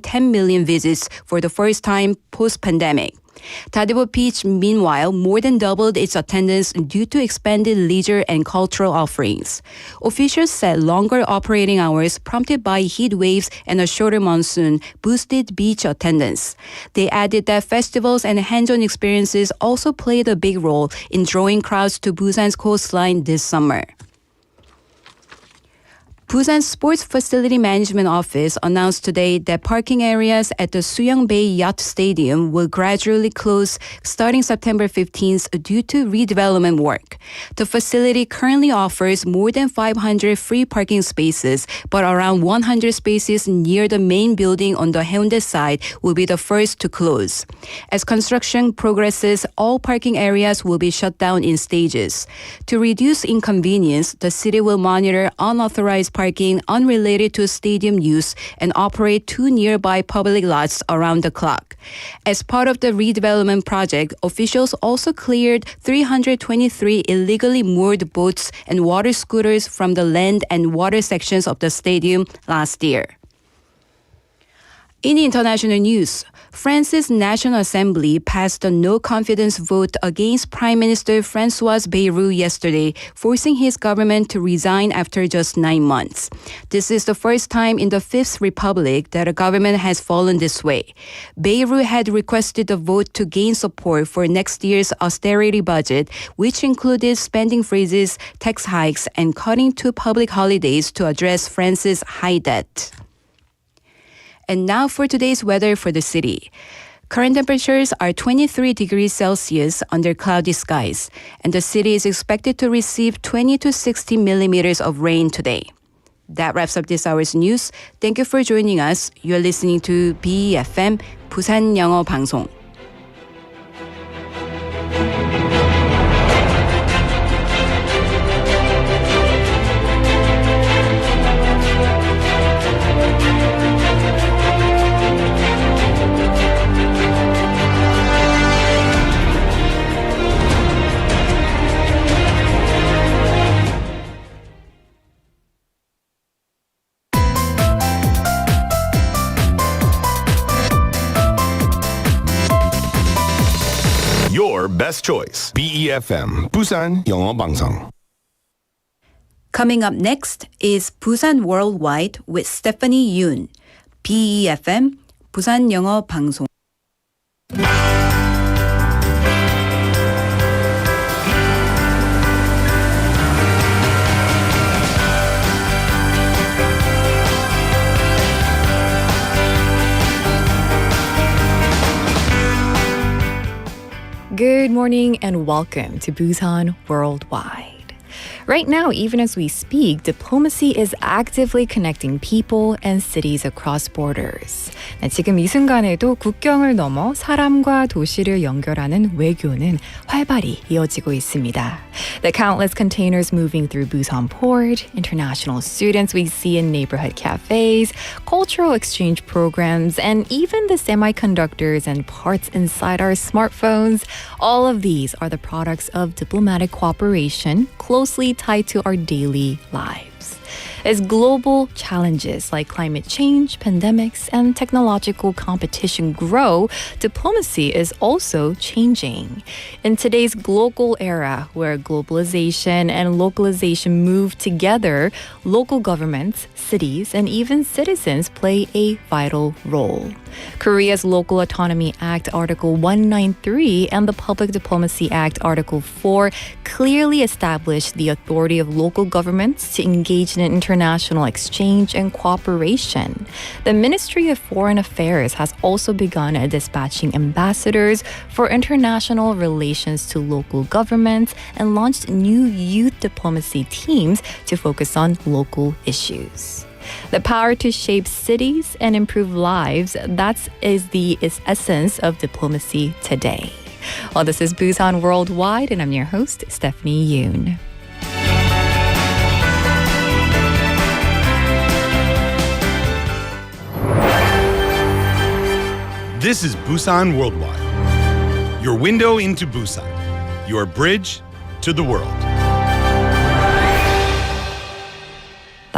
10 million visits for the first time post-pandemic. Dadepo Beach, meanwhile, more than doubled its attendance due to expanded leisure and cultural offerings. Officials said longer operating hours prompted by heat waves and a shorter monsoon boosted beach attendance. They added that festivals and hands-on experiences also played a big role in drawing crowds to Busan's coastline this summer. Busan Sports Facility Management Office announced today that parking areas at the Suyang Bay Yacht Stadium will gradually close starting September 15th due to redevelopment work. The facility currently offers more than 500 free parking spaces, but around 100 spaces near the main building on the Haeundae side will be the first to close. As construction progresses, all parking areas will be shut down in stages. To reduce inconvenience, the city will monitor unauthorized parking unrelated to stadium use and operate 2 nearby public lots around the clock. As part of the redevelopment project, officials also cleared 323 illegally moored boats and water scooters from the land and water sections of the stadium last year. In international news, France's National Assembly passed a no-confidence vote against Prime Minister François Bayrou yesterday, forcing his government to resign after just 9 months. This is the first time in the Fifth Republic that a government has fallen this way. Bayrou had requested the vote to gain support for next year's austerity budget, which included spending freezes, tax hikes, and cutting 2 public holidays to address France's high debt. And now for today's weather for the city. Current temperatures are 23 degrees Celsius under cloudy skies, and the city is expected to receive 20 to 60 millimeters of rain today. That wraps up this hour's news. Thank you for joining us. You're listening to BEFM, 부산영어방송. Your best choice. BEFM, 부산영어방송. Coming up next is Busan Worldwide with Stephanie Yoon. BEFM, 부산영어방송. Good morning and welcome to Busan Worldwide. Right now, even as we speak, diplomacy is actively connecting people and cities across borders. 지금 이 순간에도 국경을 넘어 사람과 도시를 연결하는 외교는 활발히 이어지고 있습니다. The countless containers moving through Busan port, international students we see in neighborhood cafes, cultural exchange programs, and even the semiconductors and parts inside our smartphones, all of these are the products of diplomatic cooperation closely tied to our daily lives. As global challenges like climate change, pandemics, and technological competition grow, diplomacy is also changing. In today's global era, where globalization and localization move together, local governments, cities, and even citizens play a vital role. Korea's Local Autonomy Act Article 193 and the Public Diplomacy Act Article 4 clearly establish the authority of local governments to engage in international exchange and cooperation. The Ministry of Foreign Affairs has also begun dispatching ambassadors for international relations to local governments and launched new youth diplomacy teams to focus on local issues. The power to shape cities and improve lives, that is the essence of diplomacy today. Well, this is Busan Worldwide, and I'm your host, Stephanie Yoon. This is Busan Worldwide, your window into Busan, your bridge to the world.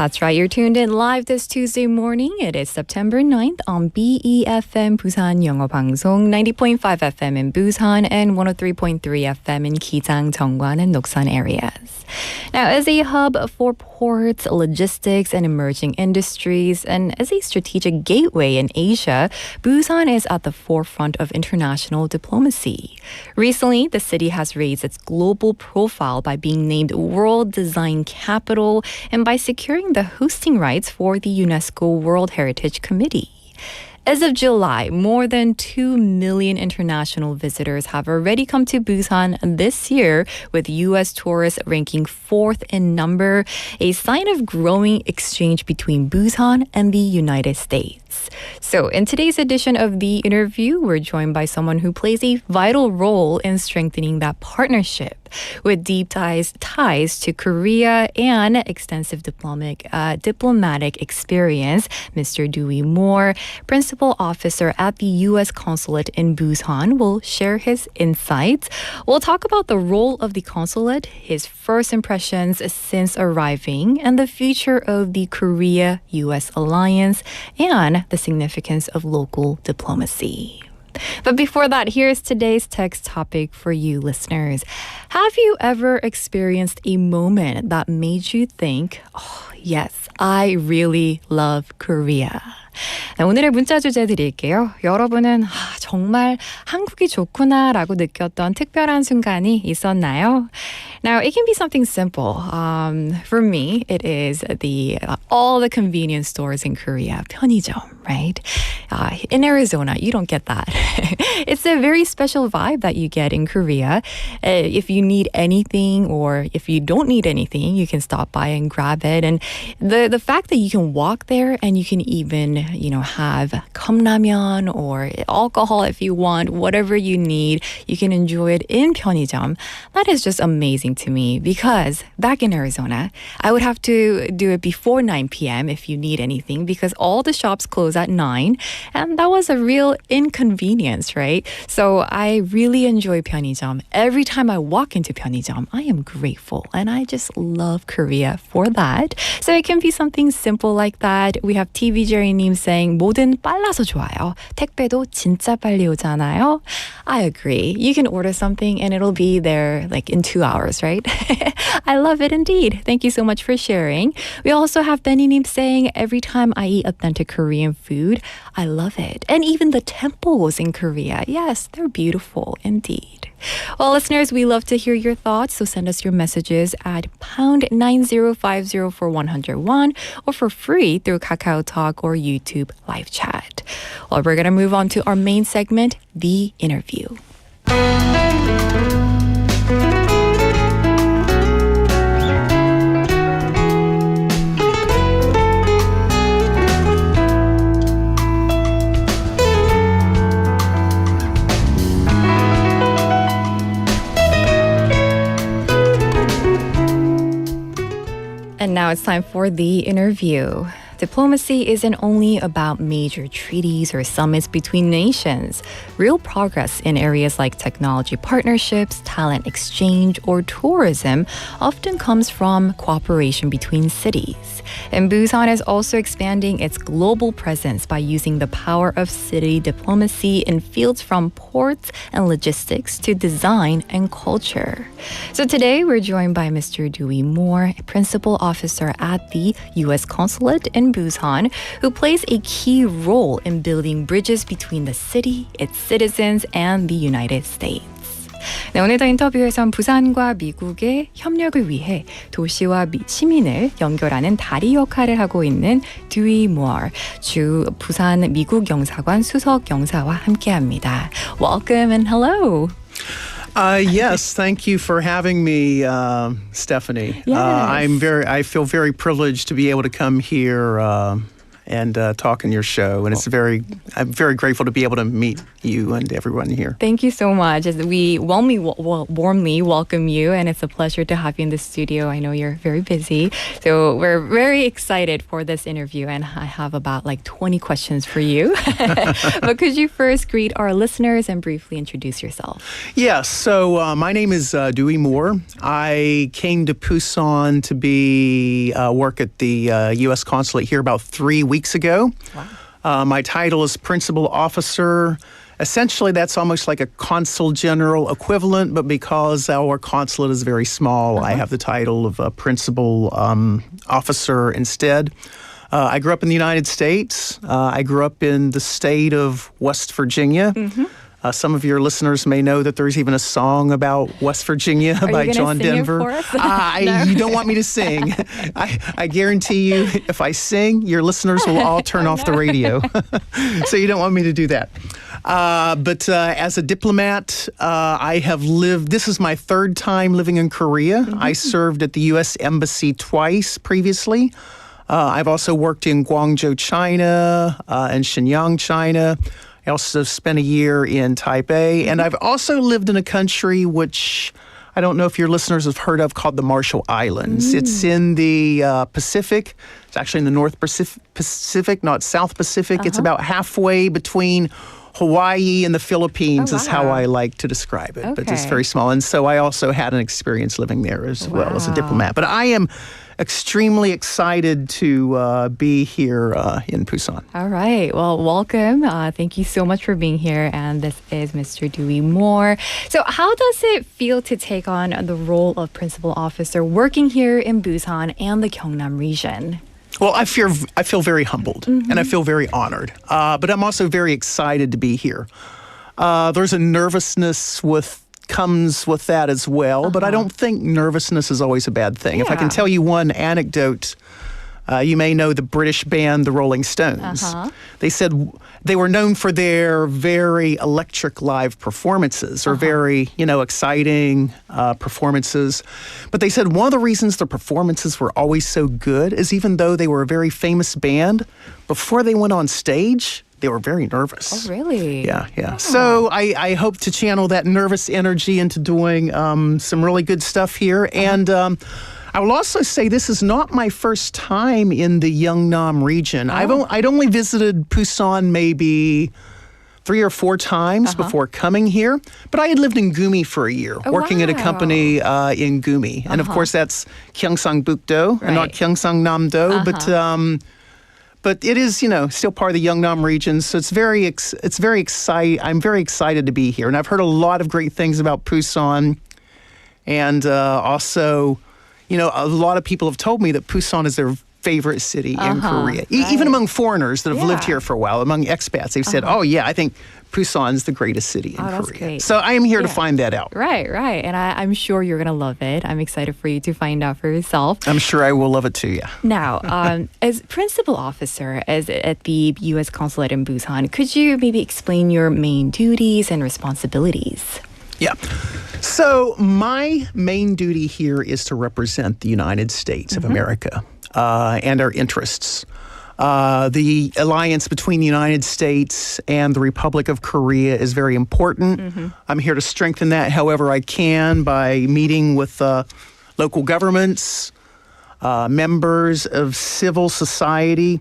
That's right. You're tuned in live this Tuesday morning. It is September 9th on BEFM 부산영어방송 90.5 FM in Busan and 103.3 FM in Gijang, Jeongwan, and Noksan areas. Now, as a hub for ports, logistics, and emerging industries, and as a strategic gateway in Asia, Busan is at the forefront of international diplomacy. Recently, the city has raised its global profile by being named World Design Capital and by securing the hosting rights for the UNESCO World Heritage Committee. As of July, more than 2 million international visitors have already come to Busan this year, with U.S. tourists ranking 4th in number, a sign of growing exchange between Busan and the United States. So in today's edition of The Interview, we're joined by someone who plays a vital role in strengthening that partnership. With deep ties to Korea and extensive diplomatic experience, Mr. Dewey Moore, Principal Officer at the U.S. Consulate in Busan, will share his insights. We'll talk about the role of the consulate, his first impressions since arriving, and the future of the Korea-U.S. alliance, and the significance of local diplomacy. But before that, here's today's text topic for you listeners. Have you ever experienced a moment that made you think, oh, yes, I really love Korea? 네, 오늘의 문자 주제 드릴게요. 여러분은 정말 한국이 좋구나라고 느꼈던 특별한 순간이 있었나요? Now, it can be something simple. For me, it is all the convenience stores in Korea, 편의점, right? In Arizona, you don't get that. It's a very special vibe that you get in Korea. If you need anything or if you don't need anything, you can stop by and grab it. And the fact that you can walk there and you can even, have 컵라면 or alcohol if you want, whatever you need, you can enjoy it in 편의점. That is just amazing to me because back in Arizona, I would have to do it before 9 p.m. if you need anything because all the shops close at 9 and that was a real inconvenience, right? So I really enjoy 편의점. Every time I walk into 편의점, I am grateful and I just love Korea for that. So it can be something simple like that. We have TV Jerry님 saying 뭐든 빨라서 좋아요. 택배도 진짜 빨리 오잖아요. I agree. You can order something and it'll be there like in 2 hours, right? I love it indeed. Thank you so much for sharing. We also have Benny님 saying every time I eat authentic Korean food, I love it. And even the temples in Korea, yes, they're beautiful indeed. Well, listeners, we love to hear your thoughts, so send us your messages at pound 9050 for 101 or for free through Kakao Talk or YouTube live chat. Well, we're going to move on to our main segment, The Interview. And now it's time for The Interview. Diplomacy isn't only about major treaties or summits between nations. Real progress in areas like technology partnerships, talent exchange, or tourism often comes from cooperation between cities. And Busan is also expanding its global presence by using the power of city diplomacy in fields from ports and logistics to design and culture. So today we're joined by Mr. Dewey Moore, Principal Officer at the U.S. Consulate in Busan, who plays a key role in building bridges between the city, its citizens, and the United States. 네, 오늘도 인터뷰에선 부산과 미국의 협력을 위해 도시와 시민을 연결하는 다리 역할을 하고 있는 Dewey Moore, 주 부산 미국영사관 수석 영사와 함께합니다. Welcome and hello. Yes, thank you for having me, Stephanie. Yes. I feel very privileged to be able to come here and talk on your show. And I'm very grateful to be able to meet you and everyone here. Thank you so much. As we warmly welcome you, and it's a pleasure to have you in the studio. I know you're very busy, so we're very excited for this interview, and I have about 20 questions for you. But could you first greet our listeners and briefly introduce yourself? Yes, so my name is Dewey Moore. I came to Busan to work at the U.S. Consulate here about 3 weeks ago. Wow. My title is Principal Officer. Essentially, that's almost like a consul general equivalent, but because our consulate is very small, I have the title of Principal Officer instead. I grew up in the United States. I grew up in the state of West Virginia. Mm-hmm. Some of your listeners may know that there's even a song about West Virginia by John Denver. Are you going to sing it for us? No. You don't want me to sing. I guarantee you, if I sing, your listeners will all turn off the radio. So you don't want me to do that. But as a diplomat, I have lived, this is my third time living in Korea. Mm-hmm. I served at the U.S. Embassy twice previously. I've also worked in Guangzhou, China, and Shenyang, China. I also spent a year in Taipei, and I've also lived in a country which I don't know if your listeners have heard of called the Marshall Islands. It's in the Pacific. It's actually in the North Pacific, not South Pacific. It's about halfway between Hawaii and the Philippines is how I like to describe it. But it's very small. And so I also had an experience living there as well as a diplomat. But I am extremely excited to be here in Busan. All right. Well, welcome. Thank you so much for being here. And this is Mr. Dewey Moore. So how does it feel to take on the role of principal officer working here in Busan and the Gyeongnam region? Well, I feel very humbled and I feel very honored. But I'm also very excited to be here. There's a nervousness comes with that as well, but I don't think nervousness is always a bad thing. If I can tell you one anecdote, you may know the British band, the Rolling Stones. They said they were known for their very electric live performances or very, exciting performances. But they said one of the reasons their performances were always so good is even though they were a very famous band, before they went on stage, they were very nervous. Oh, really? Yeah. Oh. So I hope to channel that nervous energy into doing some really good stuff here. And I will also say this is not my first time in the Gyeongnam region. I'd only visited Busan maybe 3 or 4 times before coming here. But I had lived in Gumi for a year, working at a company in Gumi. And of course, that's Gyeongsangbuk-do and not Gyeongsangnam-do. But it is, still part of the Gyeongnam region, so it's very exciting. I'm very excited to be here, and I've heard a lot of great things about Busan, and also, a lot of people have told me that Busan is their favorite city in Korea, even among foreigners that have lived here for a while. Among expats, they've said, "Oh yeah, I think Busan is the greatest city in Korea." Great. So I am here to find that out. Right. And I'm sure you're going to love it. I'm excited for you to find out for yourself. I'm sure I will love it too, yeah. Now, as principal officer at the U.S. Consulate in Busan, could you maybe explain your main duties and responsibilities? Yeah. So my main duty here is to represent the United States of America and our interests. The alliance between the United States and the Republic of Korea is very important. I'm here to strengthen that however I can by meeting with local governments, members of civil society.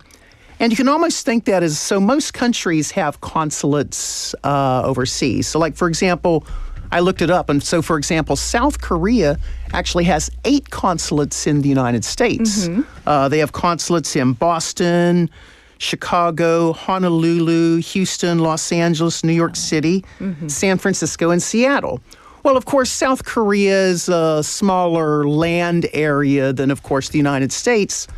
And you can almost think that as, so most countries have consulates overseas. So like, for example, I looked it up. And so, for example, South Korea actually has 8 consulates in the United States. They have consulates in Boston, Chicago, Honolulu, Houston, Los Angeles, New York City, San Francisco, and Seattle. Well, of course, South Korea is a smaller land area than, of course, the United States.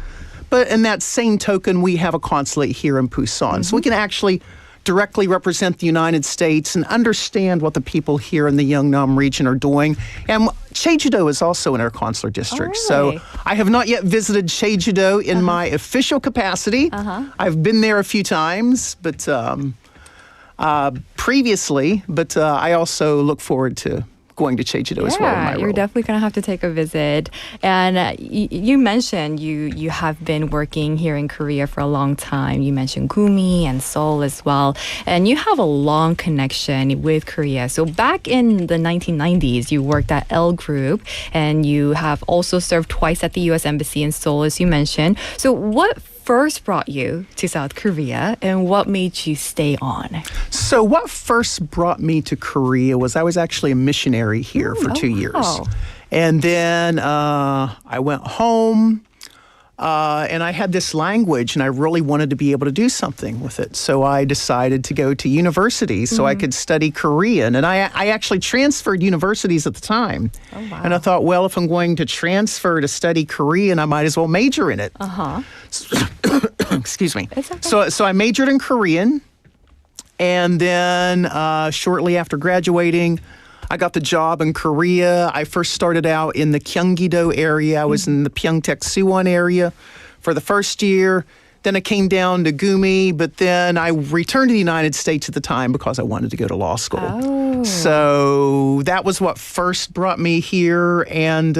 But in that same token, we have a consulate here in Busan. So we can actually directly represent the United States and understand what the people here in the Gyeongnam region are doing. And Jeju-do is also in our consular district. So I have not yet visited Jeju-do in my official capacity. I've been there a few times, but previously. But I also look forward to going to Jeju-do as well in my you're role. definitely going to have to take a visit. And you mentioned you have been working here in Korea for a long time. You mentioned Gumi and Seoul as well. And you have a long connection with Korea. So back in the 1990s, you worked at L Group, and you have also served twice at the U.S. Embassy in Seoul, as you mentioned. So what first brought you to South Korea, and what made you stay on? So what first brought me to Korea was I was actually a missionary here for 2 years. Wow. And then I went home and I had this language and I really wanted to be able to do something with it. So I decided to go to university so I could study Korean. And I actually transferred universities at the time. Oh, wow. And I thought, well, if I'm going to transfer to study Korean, I might as well major in it. Uh-huh. Excuse me. It's okay. So I majored in Korean, and then shortly after graduating, I got the job in Korea. I first started out in the Gyeonggi-do area. I was in the Pyeongtaek Suwon area for the first year. Then I came down to Gumi, but then I returned to the United States at the time because I wanted to go to law school. Oh. So that was what first brought me here, and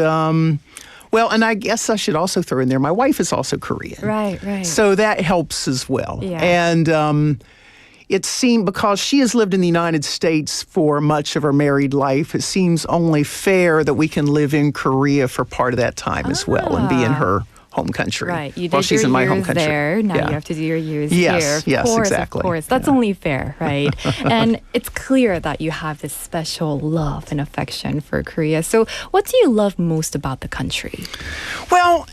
well, and I guess I should also throw in there, my wife is also Korean. Right. So that helps as well. Yeah. And it seemed, because she has lived in the United States for much of her married life, it seems only fair that we can live in Korea for part of that time as well and be in her home country. Right. You did while she's your in my years home country. there. Now Yeah. you have to do your years Yes, here. Of yes, course, exactly. Of course. That's only fair, right? And it's clear that you have this special love and affection for Korea. So what do you love most about the country? Well,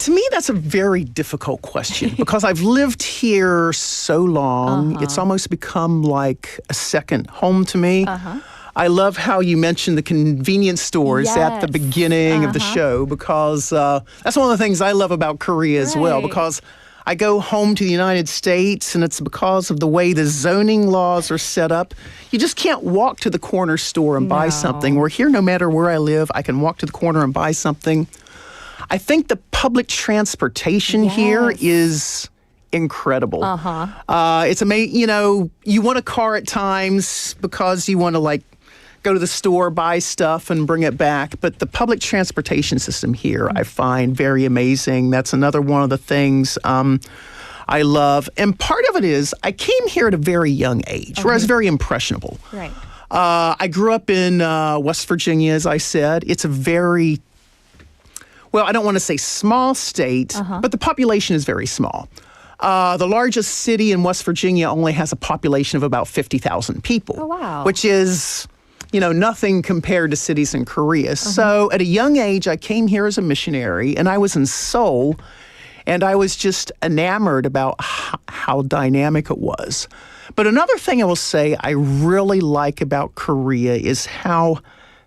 to me, that's a very difficult question because I've lived here so long. It's almost become like a second home to me. I love how you mentioned the convenience stores at the Yes. beginning of the show because that's one of the things I love about Korea as well, Right. because I go home to the United States and it's because of the way the zoning laws are set up. You just can't walk to the corner store and buy No. something. Where here, no matter where I live, I can walk to the corner and buy something. I think the public transportation here Yes. is incredible. It's amazing. You know, you want a car at times because you want to like go to the store, buy stuff, and bring it back. But the public transportation system here, I find very amazing. That's another one of the things I love. And part of it is I came here at a very young age, where I was very impressionable. Right. I grew up in West Virginia, as I said. It's a very, well, I don't want to say small state, but the population is very small. The largest city in West Virginia only has a population of about 50,000 people. Oh, wow. Which is, you know, nothing compared to cities in Korea. So at a young age, I came here as a missionary, and I was in Seoul, and I was just enamored about how dynamic it was. But another thing I will say I really like about Korea is how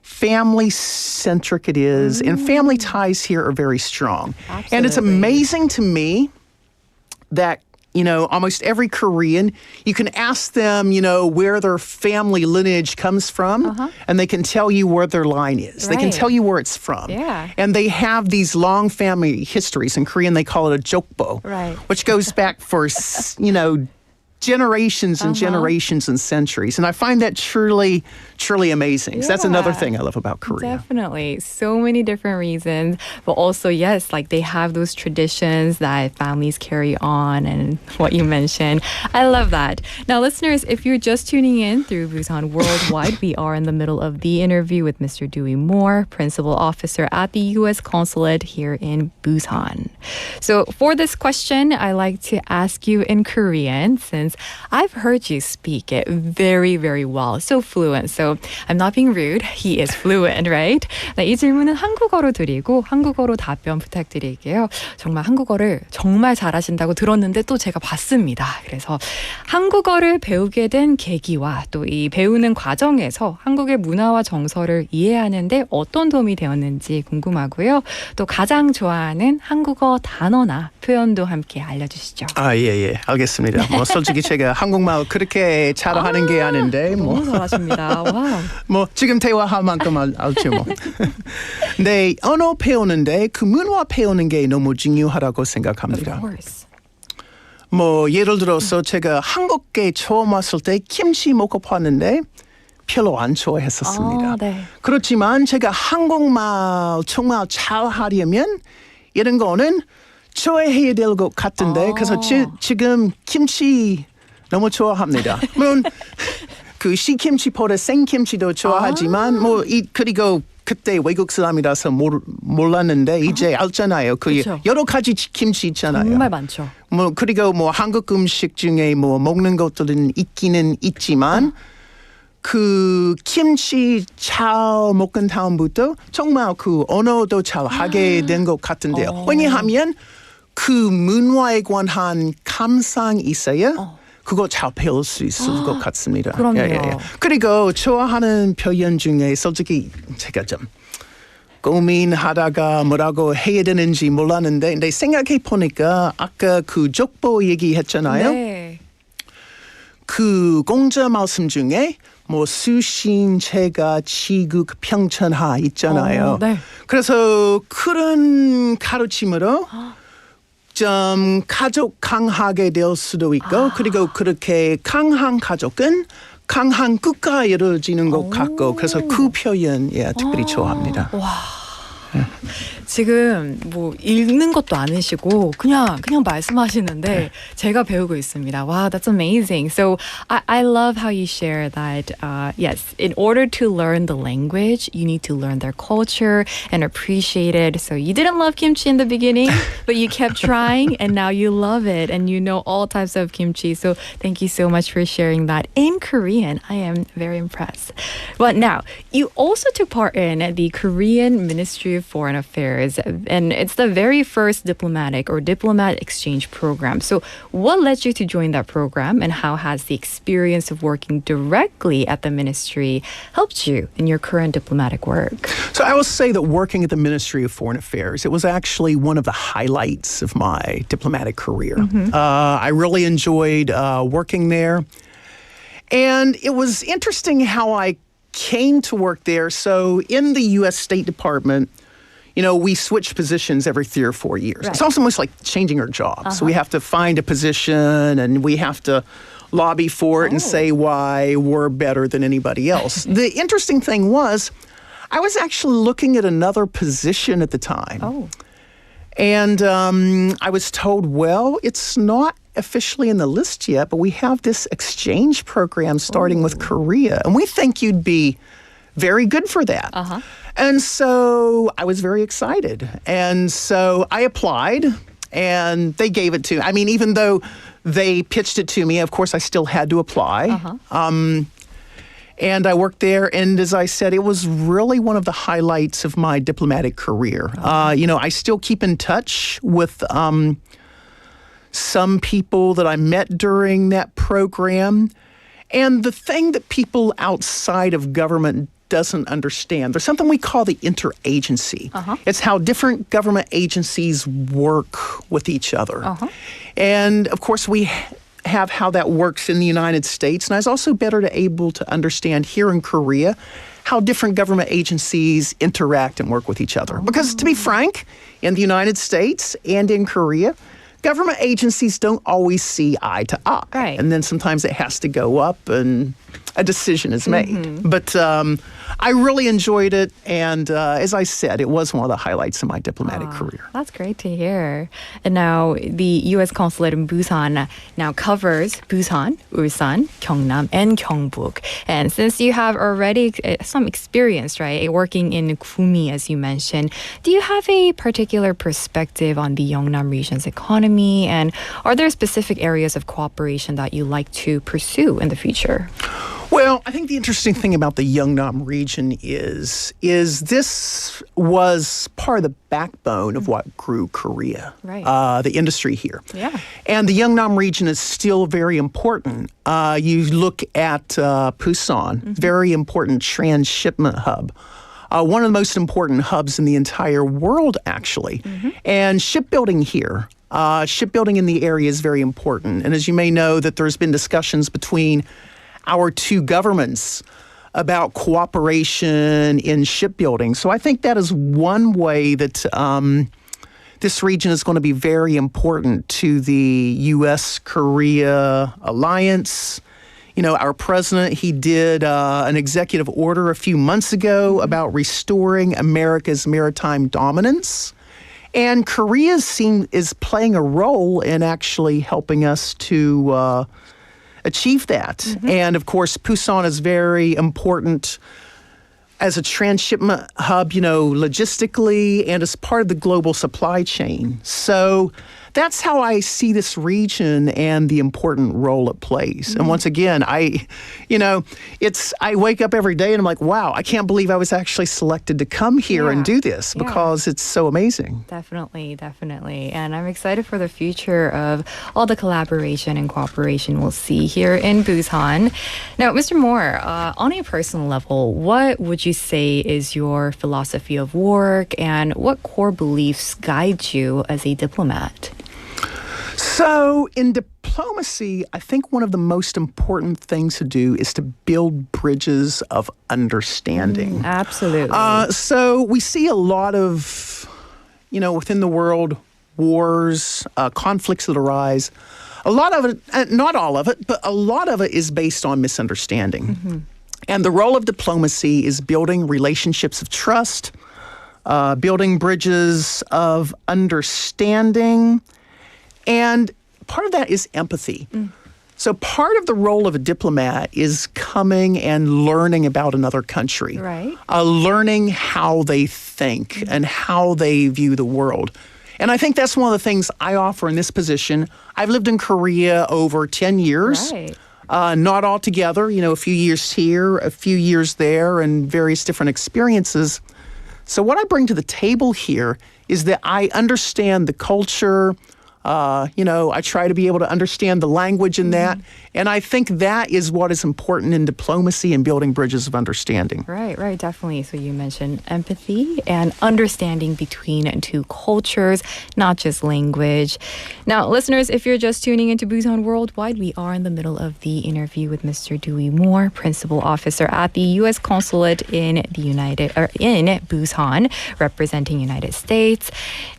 family-centric it is, and family ties here are very strong. And it's Absolutely. amazing to me that, you know, almost every Korean, you can ask them, you know, where their family lineage comes from, and they can tell you where their line is. They can Right. tell you where it's from. Yeah. And they have these long family histories. In Korean, they call it a jokbo, Right. which goes back for, you know, generations and generations and centuries. And I find that truly, truly amazing. So that's another Yeah. thing I love about Korea. Definitely. So many different reasons. But also, yes, like they have those traditions that families carry on and what you mentioned. I love that. Now, listeners, if you're just tuning in through Busan Worldwide, we are in the middle of the interview with Mr. Dewey Moore, Principal Officer at the U.S. Consulate here in Busan. So for this question, I like to ask you in Korean, since I've heard you speak it very, very well. So fluent. So I'm not being rude. He is fluent, right? 네, 이 질문은 한국어로 드리고 한국어로 답변 부탁드릴게요. 정말 한국어를 정말 잘하신다고 들었는데 또 제가 봤습니다. 그래서 한국어를 배우게 된 계기와 또 이 배우는 과정에서 한국의 문화와 정서를 이해하는데 어떤 도움이 되었는지 궁금하고요. 또 가장 좋아하는 한국어 단어나 표현도 함께 알려주시죠. 예. 알겠습니다. 뭐 솔직히 제가 한국말 그렇게 잘하는 게 아닌데 뭐. 너무 잘하십니다. 와우. 뭐 지금 대화할 만큼 알죠 뭐. 네, 언어 배우는데 그 문화 배우는 게 너무 중요하다고 Of 생각합니다. course. 뭐 예를 들어서 제가 한국에 처음 왔을 때 김치 먹고 봤는데 별로 안 좋아했었습니다. 네. 그렇지만 제가 한국말 정말 잘하려면 이런 거는 좋아해야 될 것 같은데 그래서 지금 김치 너무 좋아합니다. 물론 그 시킴치보다 생김치도 좋아하지만 그리고 그때 외국 사람이라서 몰랐는데 이제 알잖아요. 그렇죠. 여러 가지 김치 있잖아요. 정말 많죠. 그리고 한국 음식 중에 먹는 것들은 있기는 있지만 그 김치 잘 먹은 다음부터 정말 그 언어도 잘 하게 된 것 같은데요. 왜냐하면 그 문화에 관한 감상이 있어야 그거 잘 배울 수 있을 것 같습니다. 그럼요. 그리고 좋아하는 표현 중에 솔직히 제가 좀 고민하다가 뭐라고 해야 되는지 몰랐는데 근데 생각해 보니까 아까 그 족보 얘기했잖아요. 네. 그 공자 말씀 중에 수신, 제가, 지극, 평천하 있잖아요. 네. 그래서 그런 가르침으로 좀 가족 강하게 될 수도 있고 그리고 그렇게 강한 가족은 강한 국가가 이루어지는 것 같고 그래서 그 표현 특별히 좋아합니다. 지금 읽는 것도 아니시고 그냥 말씀하시는데 제가 배우고 있습니다. Wow, that's amazing. So I love how you share that. Yes, in order to learn the language, you need to learn their culture and appreciate it. So you didn't love kimchi in the beginning, but you kept trying, and now you love it, and you know all types of kimchi. So thank you so much for sharing that in Korean. I am very impressed. But now you also took part in the Korean Ministry of Foreign Affairs, and it's the very first diplomat exchange program. So what led you to join that program, and how has the experience of working directly at the ministry helped you in your current diplomatic work? So I will say that working at the Ministry of Foreign Affairs, it was actually one of the highlights of my diplomatic career. I really enjoyed working there. And it was interesting how I came to work there. So in the U.S. State Department, we switch positions every 3 or 4 years. Right. It's almost like changing our job. So we have to find a position and we have to lobby for it and say why we're better than anybody else. The interesting thing was, I was actually looking at another position at the time. And I was told, well, it's not officially in the list yet, but we have this exchange program starting with Korea, and we think you'd be very good for that. And so I was very excited. And so I applied, and they gave it to me. I mean, even though they pitched it to me, of course, I still had to apply. And I worked there, and as I said, it was really one of the highlights of my diplomatic career. I still keep in touch with some people that I met during that program. And the thing that people outside of government doesn't understand, there's something we call the interagency. It's how different government agencies work with each other. And of course, we have how that works in the United States. And I was also better able to understand here in Korea how different government agencies interact and work with each other. Because to be frank, in the United States and in Korea, government agencies don't always see eye to eye. Right. And then sometimes it has to go up and a decision is made. But I really enjoyed it. And as I said, it was one of the highlights of my diplomatic career. That's great to hear. And now the U.S. Consulate in Busan now covers Busan, Ulsan, Gyeongnam, and Gyeongbuk. And since you have already some experience, right, working in Gumi, as you mentioned, do you have a particular perspective on the Gyeongnam region's economy? And are there specific areas of cooperation that you like to pursue in the future? Well, I think the interesting thing about the Gyeongnam region is this was part of the backbone of what grew Korea, right. The industry here. Yeah. And the Gyeongnam region is still very important. You look at Busan, very important transshipment hub. One of the most important hubs in the entire world, actually. And shipbuilding here. Shipbuilding in the area is very important. And as you may know, that there's been discussions between our two governments about cooperation in shipbuilding. So I think that is one way that this region is going to be very important to the U.S.-Korea alliance Our president, he did an executive order a few months ago about restoring America's maritime dominance. And Korea is playing a role in actually helping us to achieve that. And of course, Busan is very important as a transshipment hub, logistically and as part of the global supply chain. So that's how I see this region and the important role it plays. And once again, I wake up every day and I'm like, wow, I can't believe I was actually selected to come here and do this because it's so amazing. Definitely. And I'm excited for the future of all the collaboration and cooperation we'll see here in Busan. Now, Mr. Moore, on a personal level, what would you say is your philosophy of work and what core beliefs guide you as a diplomat? So in diplomacy, I think one of the most important things to do is to build bridges of understanding. Absolutely. So we see a lot of, within the world, wars, conflicts that arise. A lot of it, not all of it, but a lot of it is based on misunderstanding. And the role of diplomacy is building relationships of trust, building bridges of understanding. And part of that is empathy. So part of the role of a diplomat is coming and learning about another country. Right. Learning how they think and how they view the world. And I think that's one of the things I offer in this position. I've lived in Korea over 10 years. Right. Not all together, a few years here, a few years there, and various different experiences. So what I bring to the table here is that I understand the culture. I try to be able to understand the language in that. And I think that is what is important in diplomacy and building bridges of understanding. Right, definitely. So you mentioned empathy and understanding between two cultures, not just language. Now, listeners, if you're just tuning into Busan Worldwide, we are in the middle of the interview with Mr. Dewey Moore, Principal Officer at the U.S. Consulate in Busan, representing United States.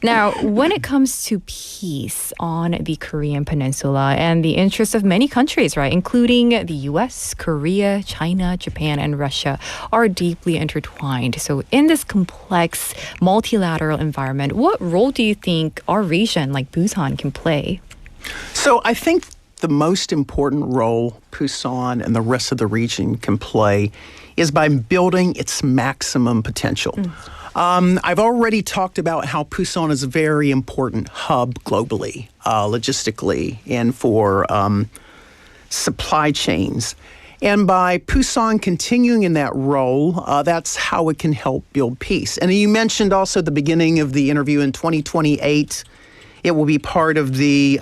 Now, when it comes to peace on the Korean Peninsula and the interests of many countries, right, including the U.S., Korea, China, Japan, and Russia, are deeply intertwined. So in this complex multilateral environment, what role do you think our region, like Busan, can play? So I think the most important role Busan and the rest of the region can play is by building its maximum potential. I've already talked about how Busan is a very important hub globally, logistically, and for supply chains. And by Busan continuing in that role, that's how it can help build peace. And you mentioned also at the beginning of the interview in 2028, it will be part of the,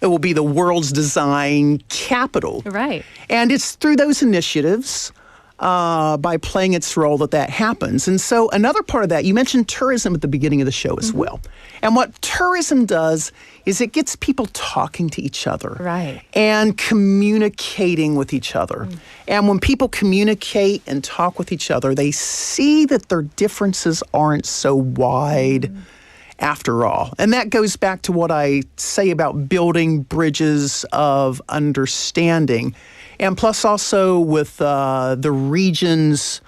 it will be the world's design capital. Right. And it's through those initiatives, by playing its role that happens. And so another part of that, you mentioned tourism at the beginning of the show as well. And what tourism does is it gets people talking to each other. Right. And communicating with each other. And when people communicate and talk with each other, they see that their differences aren't so wide after all. And that goes back to what I say about building bridges of understanding. And plus also with the region's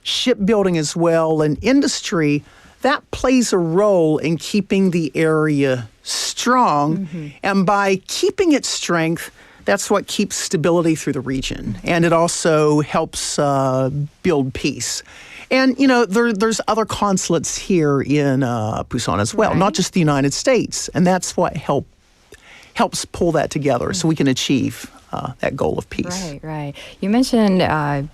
shipbuilding as well and industry, that plays a role in keeping the area strong. And by keeping its strength, that's what keeps stability through the region. And it also helps build peace. And, there's other consulates here in Busan as well, not just the United States. And that's what helps pull that together so we can achieve that goal of peace. Right. You mentioned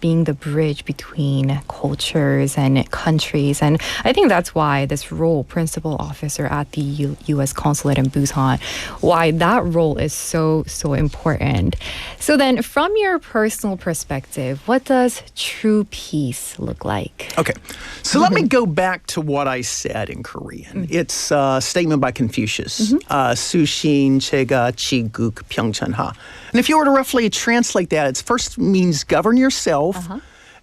being the bridge between cultures and countries, and I think that's why this role, principal officer at the U.S. Consulate in Busan, why that role is so important. So then, from your personal perspective, what does true peace look like? Okay, so let me go back to what I said in Korean. It's a statement by Confucius. Sushin, Chega, Chiguk, Pyeongchanha. And if you were to roughly translate that, it first means govern yourself,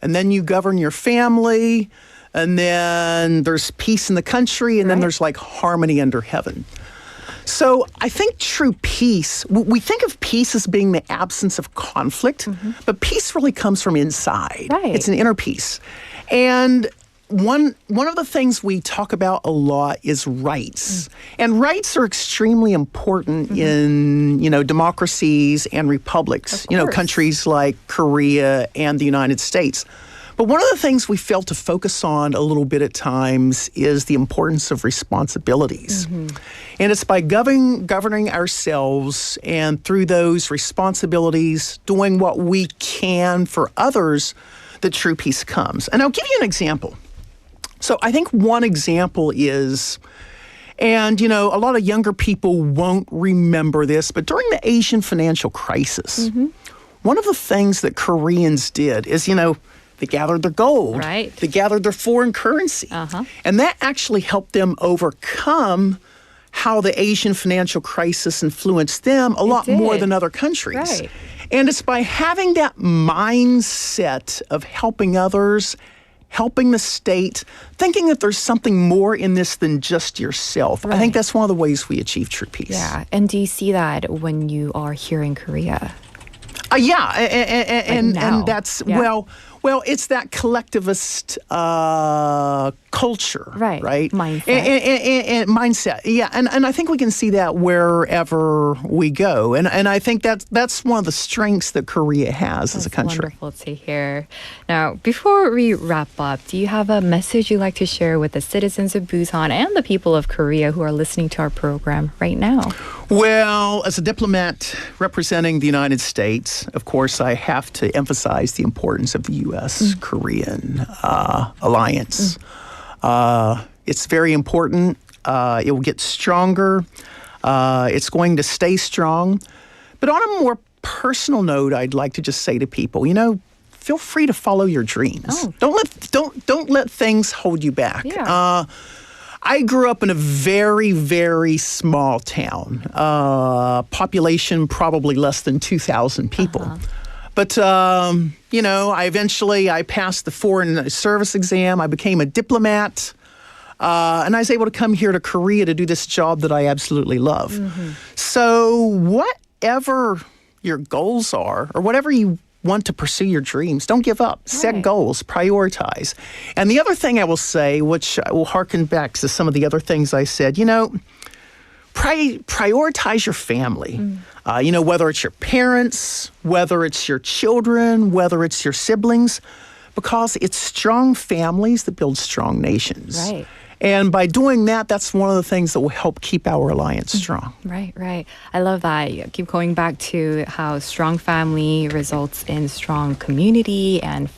and then you govern your family, and then there's peace in the country, and then there's like harmony under heaven. So I think true peace, we think of peace as being the absence of conflict, but peace really comes from inside. Right. It's an inner peace. And one of the things we talk about a lot is rights. And rights are extremely important in, democracies and republics, countries like Korea and the United States. But one of the things we fail to focus on a little bit at times is the importance of responsibilities. And it's by governing ourselves and through those responsibilities, doing what we can for others, that true peace comes. And I'll give you an example. So I think one example is, and a lot of younger people won't remember this, but during the Asian financial crisis, one of the things that Koreans did is, they gathered their gold. Right. They gathered their foreign currency. And that actually helped them overcome how the Asian financial crisis influenced them a lot more than other countries. Right. And it's by having that mindset of helping others, helping the state, thinking that there's something more in this than just yourself. I think that's one of the ways we achieve true peace. Yeah. And do you see that when you are here in Korea? Yeah, and that's, Yeah. well, it's that collectivist culture, Right. Mindset. And mindset, yeah, and I think we can see that wherever we go, and I think that's one of the strengths that Korea has as a country. Wonderful to hear. Now, before we wrap up, do you have a message you'd like to share with the citizens of Busan and the people of Korea who are listening to our program right now? Well, as a diplomat representing the United States, of course, I have to emphasize the importance of the U.S.-Korean alliance. It's very important. It will get stronger. It's going to stay strong. But on a more personal note, I'd like to just say to people, feel free to follow your dreams. Don't let things hold you back. Yeah. I grew up in a very, very small town, population probably less than 2,000 people. But, I passed the foreign service exam. I became a diplomat. And I was able to come here to Korea to do this job that I absolutely love. So whatever your goals are, or whatever you want to pursue your dreams, don't give up. Set goals, prioritize. And the other thing I will say, which I will harken back to some of the other things I said, prioritize your family. Whether it's your parents, whether it's your children, whether it's your siblings, because it's strong families that build strong nations. Right. And by doing that, that's one of the things that will help keep our alliance strong. Right. I love that. You keep going back to how strong family results in strong community and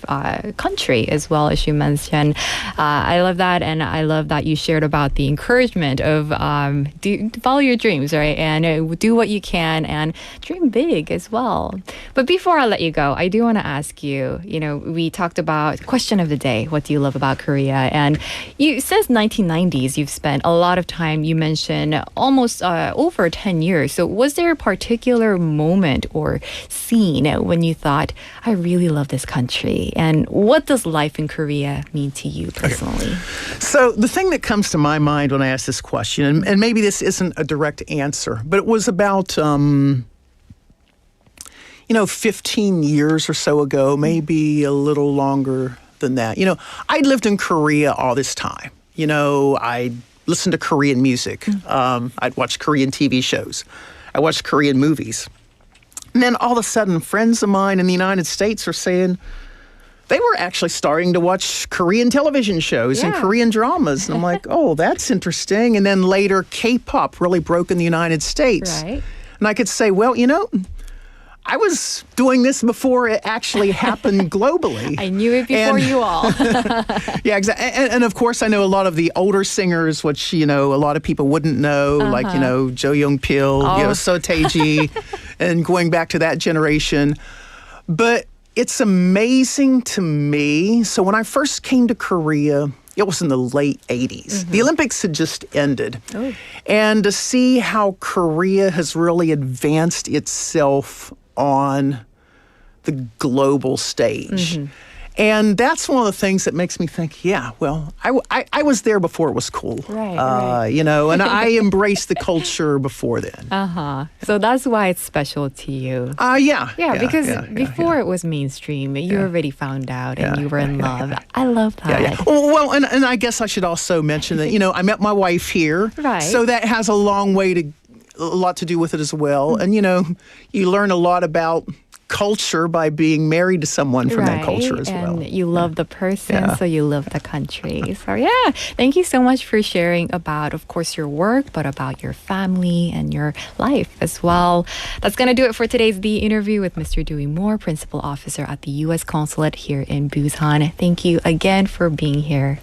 country as well, as you mentioned. I love that, and I love that you shared about the encouragement of follow your dreams, right? And do what you can and dream big as well. But before I let you go, I do want to ask you, we talked about question of the day, what do you love about Korea? And since 1990s, you've spent a lot of time, you mentioned almost over 10 years. So was there a particular moment or scene when you thought, I really love this country? And what does life in Korea mean to you personally? Okay. So the thing that comes to my mind when I ask this question, and maybe this isn't a direct answer, but it was about 15 years or so ago, maybe a little longer than that. I'd lived in Korea all this time. I'd listen to Korean music. I'd watch Korean TV shows. I watched Korean movies. And then all of a sudden, friends of mine in the United States are saying they were actually starting to watch Korean television shows and Korean dramas. And I'm like, oh, that's interesting. And then later, K-pop really broke in the United States. Right. And I could say, well, I was doing this before it actually happened globally. I knew it before you all. Yeah, exactly. And of course, I know a lot of the older singers, which, a lot of people wouldn't know, like, Jo Young-pil, So Tae-ji, and going back to that generation. But it's amazing to me. So when I first came to Korea, it was in the late 80s. The Olympics had just ended. And to see how Korea has really advanced itself on the global stage. And that's one of the things that makes me think, yeah, well, I was there before it was cool. Right. You know, and I embraced the culture before then. So that's why it's special to you. Yeah, because before it was mainstream, you already found out and you were in love. I love that. Yeah. Well, and I guess I should also mention that, you know, I met my wife here. Right. So that has a lot to do with it as well. And, you know, you learn a lot about culture by being married to someone from that culture as well. And you love the person, so you love the country. So yeah, thank you so much for sharing about, of course, your work, but about your family and your life as well. That's going to do it for today's The Interview with Mr. Dewey Moore, Principal Officer at the U.S. Consulate here in Busan. Thank you again for being here.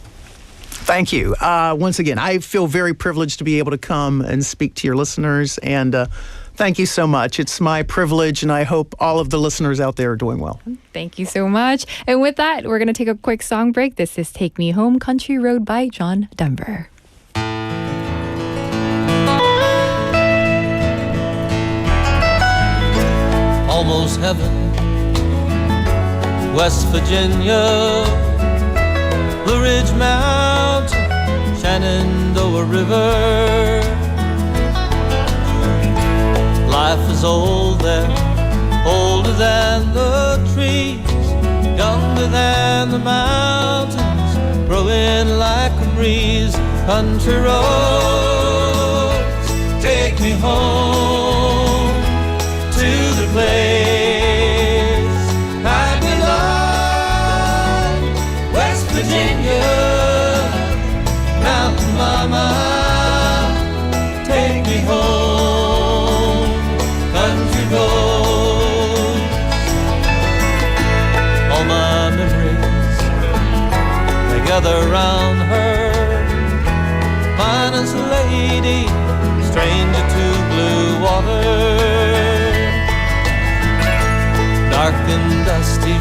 Thank you. Once again, I feel very privileged to be able to come and speak to your listeners, and thank you so much. It's my privilege, and I hope all of the listeners out there are doing well. Thank you so much. And with that, we're going to take a quick song break. This is Take Me Home, Country Road by John Denver. Almost heaven, West Virginia, Blue Ridge Mountain, Shenandoah River. Life is old there, older than the trees, younger than the mountains, growing like a breeze. Country roads, take me home to the place I belong. West Virginia, Mountain Mama, take me home. Country roads, all my memories, they gather round her. Finest lady, stranger to blue water. Dark and dusty,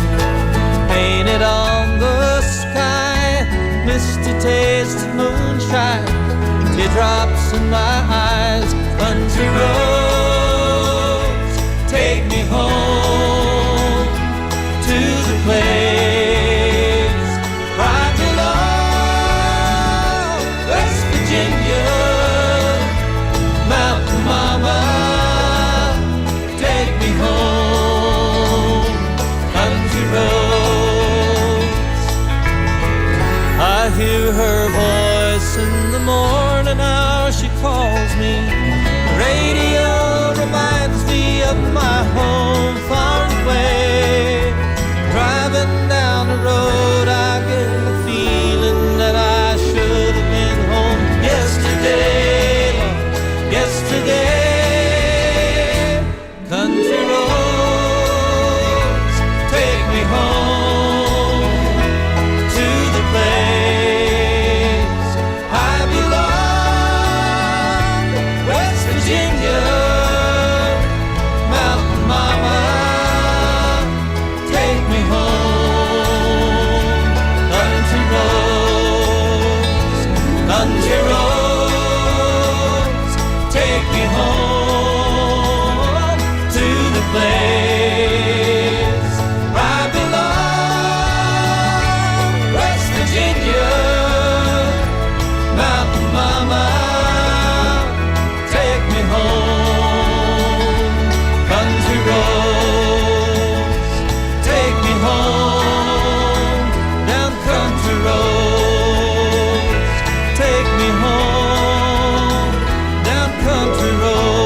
painted on the sky, misty taste of moonshine, teardrops in my eyes. Country roads, take me home to the place I belong. West Virginia, Mountain Mama, take me home. Country roads, I hear her voice in the morning hour. She calls me. Radio reminds me of my home far away. Driving down the road, I get the feeling that I should have been home yesterday, Lord, yesterday. Country roads, take me home to the place I belong. West Virginia, Mountain Mama, take me home. Country roads, take me home to the place I belong. West Virginia, Mountain Mama, take me home. Country roads, take me home. Down country roads, take me home. Down country roads.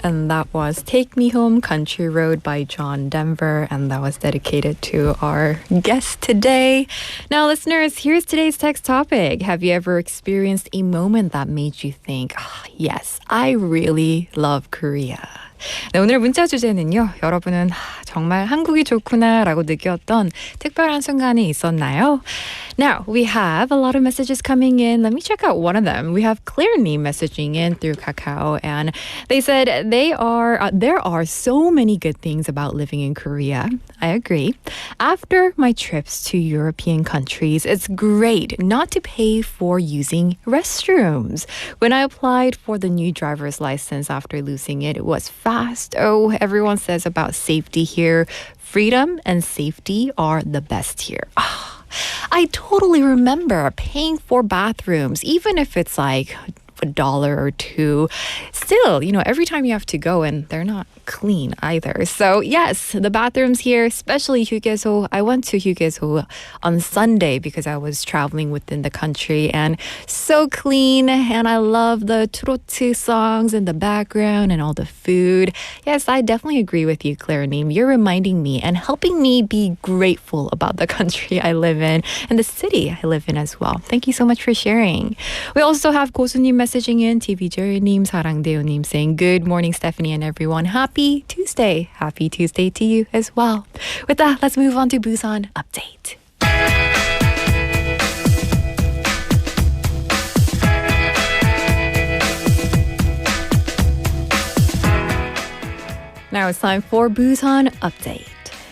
And that was Take Me Home, Country Road by John Denver. And that was dedicated to our guest today. Now, listeners, here's today's text topic. Have you ever experienced a moment that made you think, yes, I really love Korea? 네, 오늘 문자 주제는요. 여러분은 정말 한국이 좋구나 라고 느꼈던 특별한 순간이 있었나요? Now, we have a lot of messages coming in. Let me check out one of them. We have Claire Nee messaging in through Kakao, and they said there are so many good things about living in Korea. I agree. After my trips to European countries, it's great not to pay for using restrooms. When I applied for the new driver's license after losing it, it was fast. Oh, everyone says about safety here. Freedom and safety are the best here. I totally remember paying for bathrooms, even if it's like $1 or $2. Still, every time you have to go and they're not clean either. So yes, the bathrooms here, especially 휴게소. I went to 휴게소 on Sunday because I was traveling within the country, and so clean, and I love the 트로트 songs in the background and all the food. Yes, I definitely agree with you, Claire Neem. You're reminding me and helping me be grateful about the country I live in and the city I live in as well. Thank you so much for sharing. We also have 고수님 messaging in, TVJ님, 사랑대우님 saying, good morning, Stephanie and everyone. Happy Tuesday. Happy Tuesday to you as well. With that, let's move on to Busan Update. Now it's time for Busan Update.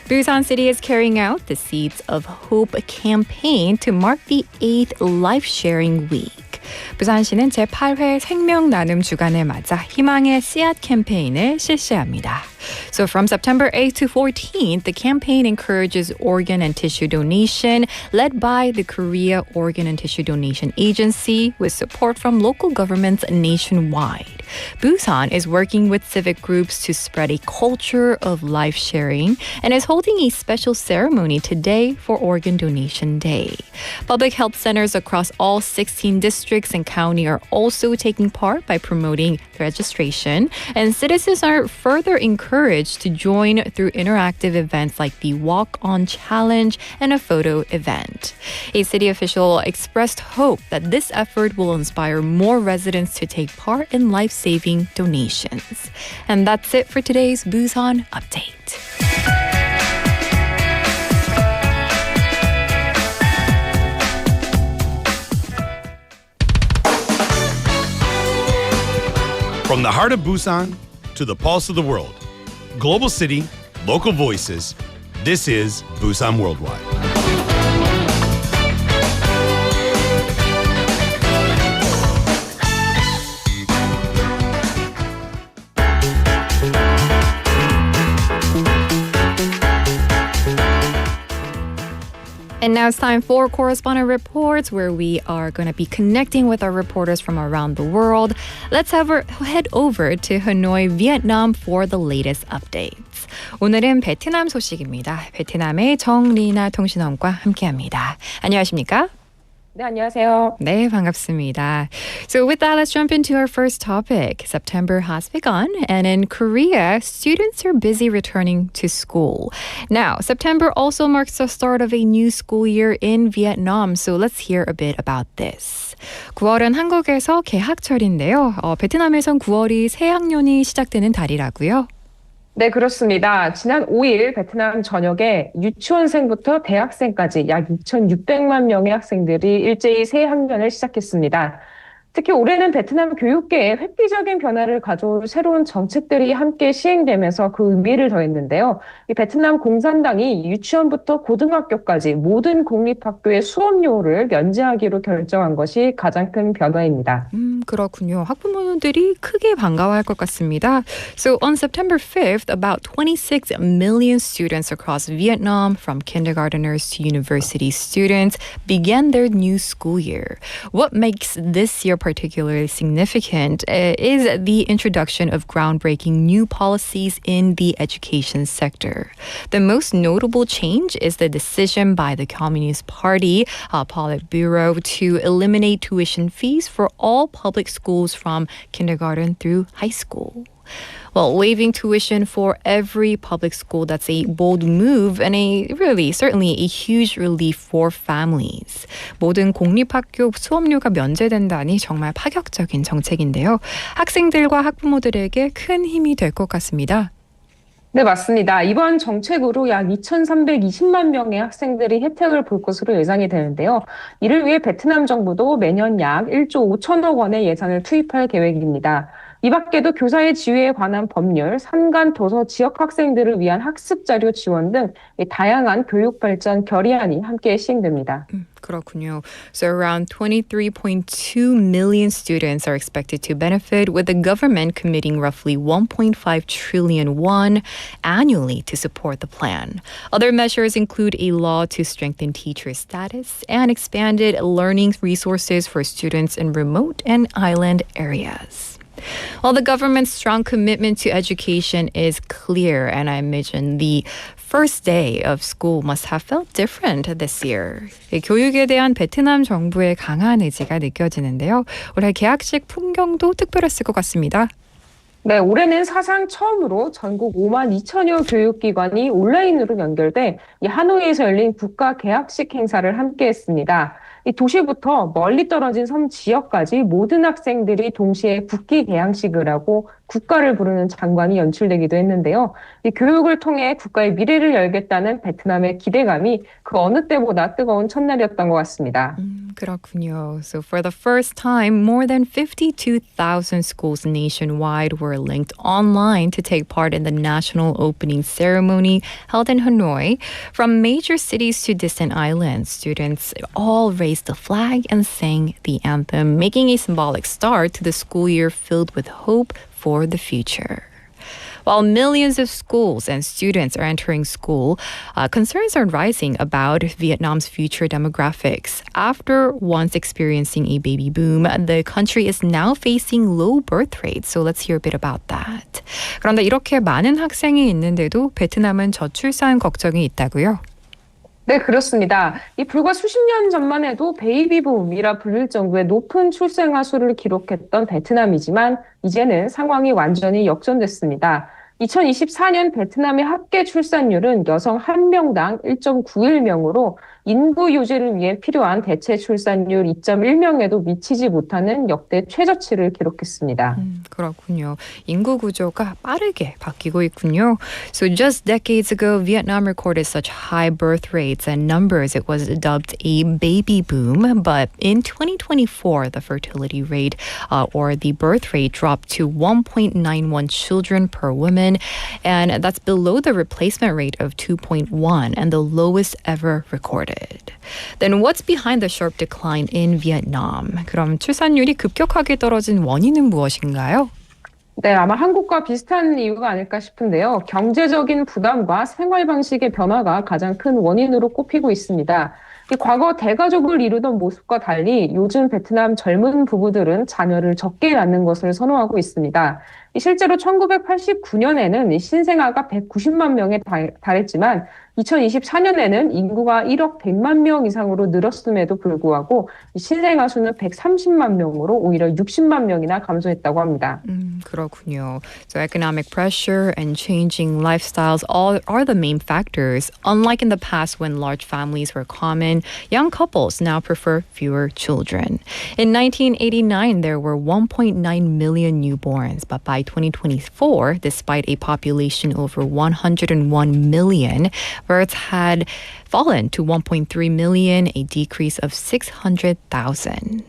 Busan City is carrying out the Seeds of Hope campaign to mark the 8th Life Sharing Week. 부산시는 제8회 생명나눔 주간을 맞아 희망의 씨앗 캠페인을 실시합니다. So from September 8th to 14th, the campaign encourages organ and tissue donation led by the Korea Organ and Tissue Donation Agency with support from local governments nationwide. Busan is working with civic groups to spread a culture of life sharing and is holding a special ceremony today for Organ Donation Day. Public health centers across all 16 districts and county are also taking part by promoting registration, and citizens are further encouraged to join through interactive events like the Walk-On Challenge and a photo event. A city official expressed hope that this effort will inspire more residents to take part in life-saving donations. And that's it for today's Busan Update. From the heart of Busan to the pulse of the world, global city, local voices, this is Busan Worldwide. And now it's time for Correspondent Reports, where we are going to be connecting with our reporters from around the world. Let's head over to Hanoi, Vietnam for the latest updates. 오늘은 베트남 소식입니다. 베트남의 정리나 통신원과 함께합니다. 안녕하십니까? 네, 안녕하세요. 네, 반갑습니다. So with that, let's jump into our first topic. September has begun, and in Korea, students are busy returning to school. Now, September also marks the start of a new school year in Vietnam, so let's hear a bit about this. 9월은 한국에서 개학철인데요. 베트남에선 9월이 새 학년이 시작되는 달이라고요. 네, 그렇습니다. 지난 5일 베트남 전역에 유치원생부터 대학생까지 약 2,600만 명의 학생들이 일제히 새 학년을 시작했습니다. 특히 올해는 베트남 교육계에 획기적인 변화를 가져올 새로운 정책들이 함께 시행되면서 그 의미를 더했는데요. 이 베트남 공산당이 유치원부터 고등학교까지 모든 공립학교의 수업료를 면제하기로 결정한 것이 가장 큰 변화입니다. 그렇군요. 학부모님들이 크게 반가워할 것 같습니다. So on September 5th, about 26 million students across Vietnam, from kindergarteners to university students, began their new school year. What makes this year particularly significant is the introduction of groundbreaking new policies in the education sector. The most notable change is the decision by the Communist Party Politburo to eliminate tuition fees for all public schools from kindergarten through high school. Well, waiving tuition for every public school, that's a bold move and certainly a huge relief for families. 모든 공립학교 수업료가 면제된다니 정말 파격적인 정책인데요. 학생들과 학부모들에게 큰 힘이 될 것 같습니다. 네, 맞습니다. 이번 정책으로 약 2,320만 명의 학생들이 혜택을 볼 것으로 예상이 되는데요. 이를 위해 베트남 정부도 매년 약 1조 5천억 원의 예산을 투입할 계획입니다. 이 밖에도 교사의 지위에 관한 법률, 산간 도서 지역 학생들을 위한 학습 자료 지원 등 다양한 교육 발전 결의안이 함께 시행됩니다. 그렇군요. So around 23.2 million students are expected to benefit, with the government committing roughly 1.5 trillion won annually to support the plan. Other measures include a law to strengthen teacher status and expanded learning resources for students in remote and island areas. Well, the government's strong commitment to education is clear, and I imagine the first day of school must have felt different this year. 교육에 대한 베트남 정부의 강한 의지가 느껴지는데요. 올해 개학식 풍경도 특별했을 것 같습니다. 네, 올해는 사상 처음으로 전국 5만 2천여 교육기관이 온라인으로 연결돼 이 하노이에서 열린 국가 개학식 행사를 함께 했습니다. 이 도시부터 멀리 떨어진 섬 지역까지 모든 학생들이 동시에 국기 개양식을 하고 국가를 부르는 장관이 연출되기도 했는데요. 이 교육을 통해 국가의 미래를 열겠다는 베트남의 기대감이 그 어느 때보다 뜨거운 첫날이었던 것 같습니다. 그렇군요. So for the first time, more than 52,000 schools nationwide were linked online to take part in the national opening ceremony held in Hanoi. From major cities to distant islands, students all raised the flag and sang the anthem, making a symbolic start to the school year filled with hope for the future. While millions of schools and students are entering school, concerns are rising about Vietnam's future demographics. After once experiencing a baby boom, the country is now facing low birth rates. So let's hear a bit about that. 그런데 이렇게 많은 학생이 있는데도 베트남은 저출산 걱정이 있다고요? 네, 그렇습니다. 이 불과 수십 년 전만 해도 베이비붐이라 불릴 정도의 높은 출생아 수를 기록했던 베트남이지만 이제는 상황이 완전히 역전됐습니다. 2024년 베트남의 합계 출산율은 여성 1명당 1.91명으로 인구 유지를 위해 필요한 대체 출산율 2.1명에도 미치지 못하는 역대 최저치를 기록했습니다. 그렇군요. 인구 구조가 빠르게 바뀌고 있군요. So just decades ago, Vietnam recorded such high birth rates and numbers it was dubbed a baby boom. But in 2024, the fertility rate or the birth rate dropped to 1.91 children per woman. And that's below the replacement rate of 2.1 and the lowest ever recorded. Then what's behind the sharp decline in Vietnam? 그럼 출산율이 급격하게 떨어진 원인은 무엇인가요? 네, 아마 한국과 비슷한 이유가 아닐까 싶은데요. 경제적인 부담과 생활 방식의 변화가 가장 큰 원인으로 꼽히고 있습니다. 과거 대가족을 이루던 모습과 달리 요즘 베트남 젊은 부부들은 자녀를 적게 낳는 것을 선호하고 있습니다. 실제로 1989년에는 신생아가 190만 명에 달했지만 2024년에는 인구가 1억 100만 명 이상으로 늘었음에도 불구하고 신생아 수는 130만 명으로 오히려 60만 명이나 감소했다고 합니다. 그렇군요. So economic pressure and changing lifestyles all are the main factors. Unlike in the past when large families were common, young couples now prefer fewer children. In 1989, there were 1.9 million newborns, but by 2024, despite a population over 101 million, births had fallen to 1.3 million, a decrease of 600,000.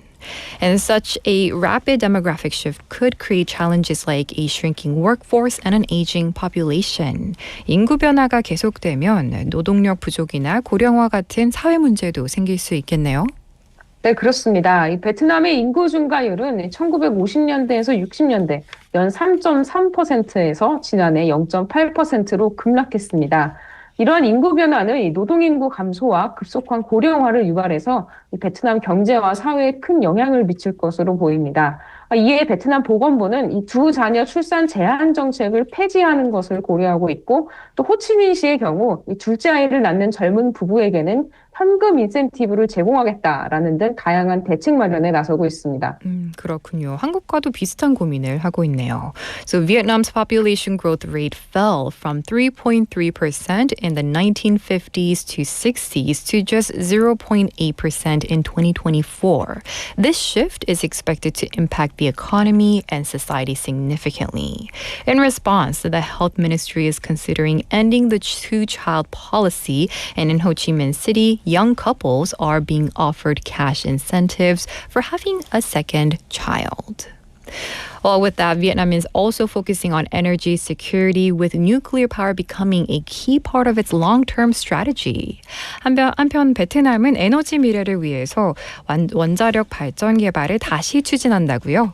And such a rapid demographic shift could create challenges like a shrinking workforce and an aging population. 인구 변화가 계속되면 노동력 부족이나 고령화 같은 사회 문제도 생길 수 있겠네요. 네, 그렇습니다. 이 베트남의 인구 증가율은 1950년대에서 60년대 연 3.3%에서 지난해 0.8%로 급락했습니다. 이러한 인구 변화는 이 노동인구 감소와 급속한 고령화를 유발해서 이 베트남 경제와 사회에 큰 영향을 미칠 것으로 보입니다. 이에 베트남 보건부는 이 두 자녀 출산 제한 정책을 폐지하는 것을 고려하고 있고 또 호치민시의 경우 이 둘째 아이를 낳는 젊은 부부에게는 현금 인센티브를 제공하겠다라는 등 다양한 대책 마련에 나서고 있습니다. 그렇군요. 한국과도 비슷한 고민을 하고 있네요. So Vietnam's population growth rate fell from 3.3% in the 1950s to 60s to just 0.8% in 2024. This shift is expected to impact the economy and society significantly. In response, the health ministry is considering ending the two-child policy, and in Ho Chi Minh City, young couples are being offered cash incentives for having a second child. Well, with that, Vietnam is also focusing on energy security, with nuclear power becoming a key part of its long-term strategy. 한편 베트남은 에너지 미래를 위해서 원자력 발전 개발을 다시 추진한다고요?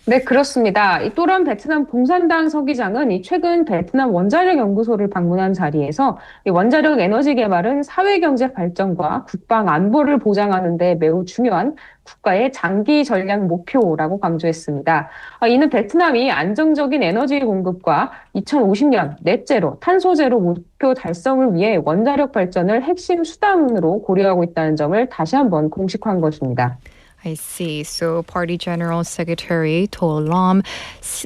네, 그렇습니다. 이 또란 베트남 공산당 서기장은 이 최근 베트남 원자력 연구소를 방문한 자리에서 이 원자력 에너지 개발은 사회 경제 발전과 국방 안보를 보장하는 데 매우 중요한 국가의 장기 전략 목표라고 강조했습니다. 이는 베트남이 안정적인 에너지 공급과 2050년 넷제로 탄소 제로 목표 달성을 위해 원자력 발전을 핵심 수단으로 고려하고 있다는 점을 다시 한번 공식화한 것입니다. I see. So Party General Secretary To Lam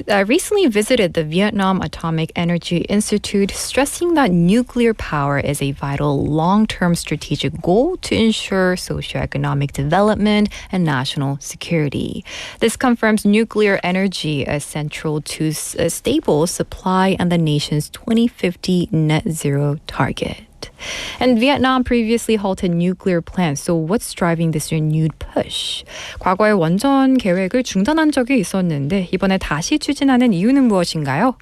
recently visited the Vietnam Atomic Energy Institute, stressing that nuclear power is a vital long-term strategic goal to ensure socioeconomic development and national security. This confirms nuclear energy as central to a stable supply and the nation's 2050 net zero target. And Vietnam previously halted nuclear plants. So what's driving this renewed push? 과거에 원전 계획을 중단한 적이 있었는데 이번에 다시 추진하는 이유는 무엇인가요?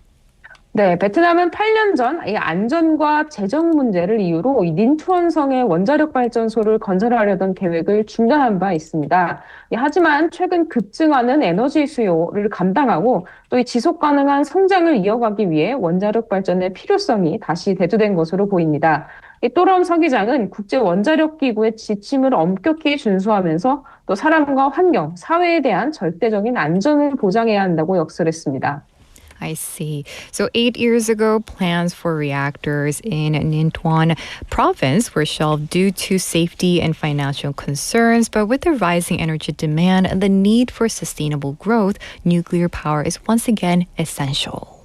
네, 베트남은 8년 전 이 안전과 재정 문제를 이유로 이 닌투원성의 원자력 발전소를 건설하려던 계획을 중단한 바 있습니다. 하지만 최근 급증하는 에너지 수요를 감당하고 또 이 지속 가능한 성장을 이어가기 위해 원자력 발전의 필요성이 다시 대두된 것으로 보입니다. 이 또럼 서기장은 국제 원자력 기구의 지침을 엄격히 준수하면서 또 사람과 환경, 사회에 대한 절대적인 안전을 보장해야 한다고 역설했습니다. I see. So 8 years ago, plans for reactors in Ninh Thuan province were shelved due to safety and financial concerns. But with the rising energy demand and the need for sustainable growth, nuclear power is once again essential.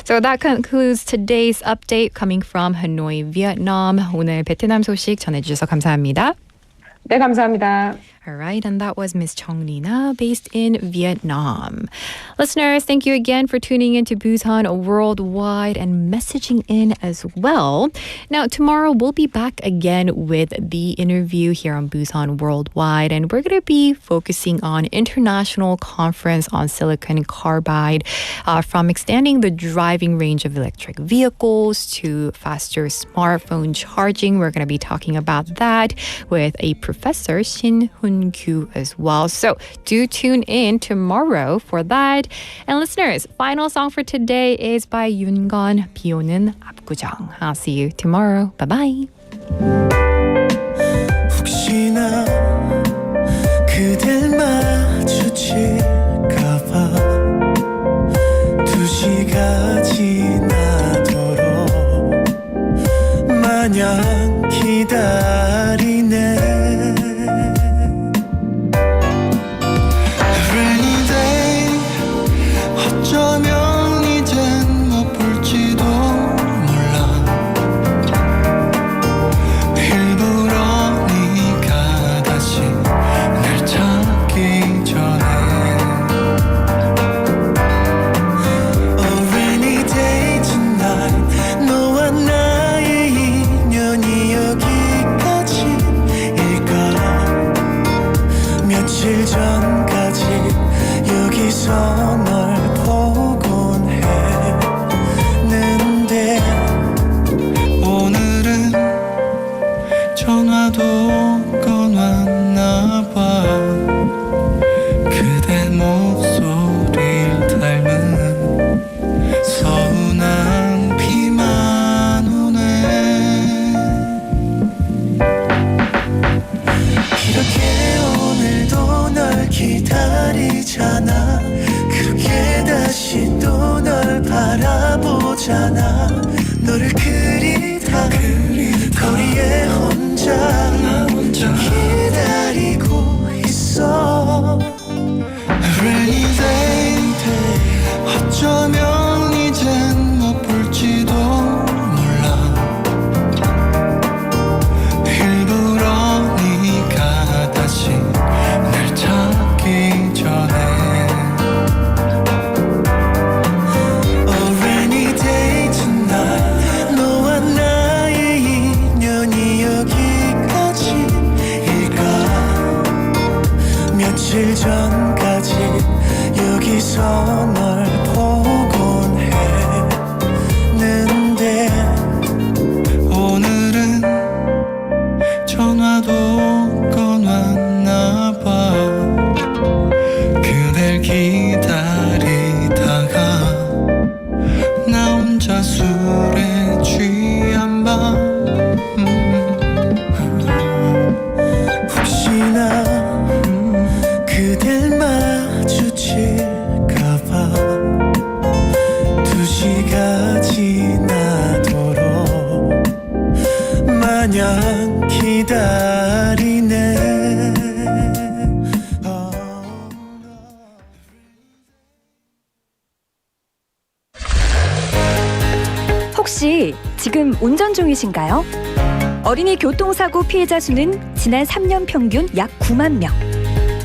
So that concludes today's update coming from Hanoi, Vietnam. 오늘 베트남 소식 전해주셔서 감사합니다. 네, 감사합니다. All right, and that was Ms. Chong Lina, based in Vietnam. Listeners, thank you again for tuning in to Busan Worldwide and messaging in as well. Now, tomorrow we'll be back again with the interview here on Busan Worldwide, and we're going to be focusing on International Conference on Silicon Carbide, from extending the driving range of electric vehicles to faster smartphone charging. We're going to be talking about that with a professor, Shin Hoon-kyu, as well. So do tune in tomorrow for that. And listeners, final song for today is by Yoongon, 비 오는 압구정. I'll see you tomorrow. Bye-bye. 혹시나 그댈 마주칠까봐 2시가 지나도록 마냥 기다리네. 어쩌면 이젠 못 볼지도 몰라. 일부러 네가 다시 날 찾기 전에. A rainy day tonight, 너와 나의 인연이 여기까지일까. 며칠 전까지 여기서 널 보곤 했는데 오늘은 전화도 꺼놨나봐. 그대 목소리를 닮은 서운한 비만 오네. 이렇게 오늘도 널 기다리잖아. 그렇게 다시 또 널 바라보잖아. 너를 그리다 거리에 혼자 어쩌면 이젠 못 볼지도 몰라 일부러 네가 다시 날 찾기 전에 A rainy day tonight 너와 나의 인연이 여기까지일까 며칠 전까지 여기서 널 보곤 했는데 오늘은 전화도 꺼놨나 봐 그댈 기다리다가 나 혼자 술에 취한 밤 혹시나 그댈 마주칠까봐 2시가 지나도록 마냥 기다리네 혹시 지금 운전 중이신가요? 어린이 교통사고 피해자 수는 지난 3년 평균 약 9만 명.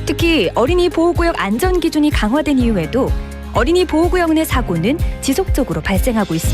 특히 어린이 보호구역 안전기준이 강화된 이후에도 어린이 보호구역 내 사고는 지속적으로 발생하고 있습니다.